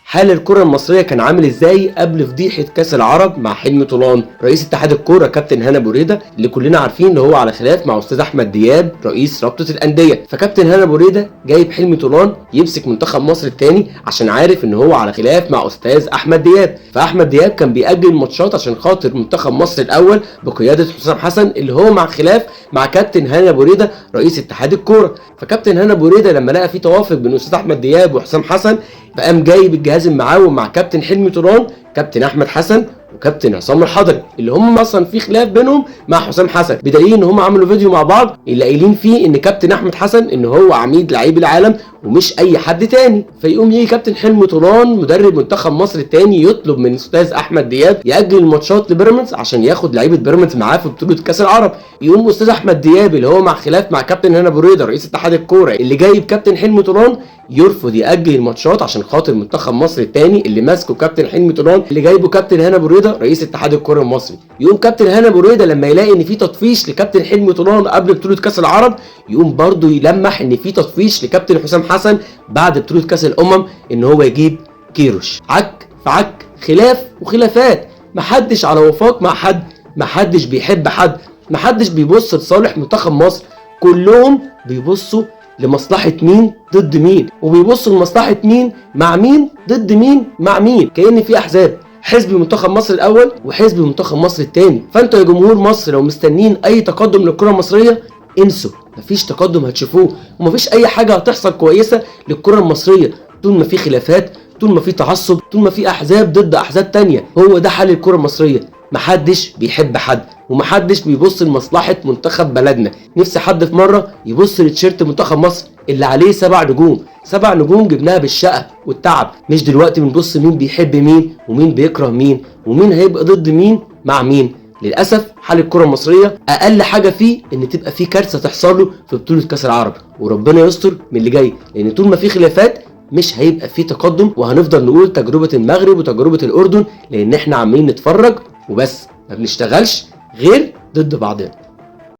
حال الكرة المصرية كان عامل ازاي قبل فضيحة كاس العرب مع حلمي طولان رئيس اتحاد الكورة كابتن هاني ابو ريدة، اللي كلنا عارفين ان هو على خلاف مع استاذ احمد دياب رئيس رابطة الاندية. فكابتن هاني ابو ريدة جايب حلمي طولان يمسك منتخب مصر التاني عشان عارف ان هو على خلاف مع استاذ احمد دياب. فاحمد دياب كان بيأجل الماتشات عشان خاطر منتخب مصر الاول بقيادة حسام حسن اللي هو مع خلاف مع كابتن هاني ابو ريدة رئيس اتحاد الكورة. فكابتن هاني ابو ريدة لما لقى في توافق بين استاذ احمد دياب وحسام حسن فقام جايب الجهاز المعاون مع كابتن حلمي طولان، كابتن احمد حسن وكابتن عصام الحضري اللي هم اصلا في خلاف بينهم مع حسام حسن، بدليل ان هم عملوا فيديو مع بعض اللي قايلين فيه ان كابتن احمد حسن ان هو عميد لعيب العالم ومش اي حد تاني. فيقوم يجي كابتن حلمي طولان مدرب منتخب مصر التاني يطلب من استاذ احمد دياب ياجل الماتشات لبيراميدز عشان ياخد لعيبه بيراميدز معاه في بطوله كاس العرب. يقوم استاذ احمد دياب اللي هو مع خلاف مع كابتن هاني ابو ريدة رئيس اتحاد الكوره اللي جايب كابتن حلمي طولان يرفض ياجل الماتشات عشان خاطر منتخب مصر الثاني اللي ماسكه كابتن حلمي طولان اللي جايبه كابتن هاني ابو ريدة رئيس اتحاد الكوره المصري. يقوم كابتن هاني ابو ريدة لما يلاقي ان في تطفيش لكابتن حلمي طولان قبل بطوله كاس العرب يقوم برضه يلمح ان في تطفيش لكابتن حسام حسن بعد بطوله كاس الامم ان هو يجيب كيروش. عك في عك، خلاف وخلافات، محدش على وفاق مع حد، محدش بيحب حد، محدش بيبص لصالح منتخب مصر، كلهم بيبصوا لمصلحة مين ضد مين، وبيبصوا لمصلحة مين مع مين ضد مين مع مين، كأن في أحزاب، حزب منتخب مصر الأول وحزب منتخب مصر الثاني. فأنتوا يا جمهور مصر لو مستنين أي تقدم للكرة المصرية انسوا، مفيش تقدم هتشوفوه ومفيش أي حاجة هتحصل كويسة للكرة المصرية طول ما في خلافات، طول ما في تعصب، طول ما في أحزاب ضد أحزاب تانية. هو ده حال الكرة المصرية، محدش بيحب حد ومحدش بيبص لمصلحة منتخب بلدنا. نفسي حد في مرة يبص لتيشيرت منتخب مصر اللي عليه 7 نجوم، 7 نجوم جبناها بالشقة والتعب، مش دلوقتي بنبص مين بيحب مين ومين بيكره مين ومين هيبقى ضد مين مع مين. للأسف حال الكرة المصرية أقل حاجة فيه إن تبقى فيه كارثة تحصل له في بطولة كأس العرب، وربنا يستر من اللي جاي، لأن طول ما فيه خلافات مش هيبقى فيه تقدم، وهنفضل نقول تجربة المغرب وتجربة الأردن، لأن احنا عمالين نتفرج وبس ما بنشتغلش غير ضد بعضنا.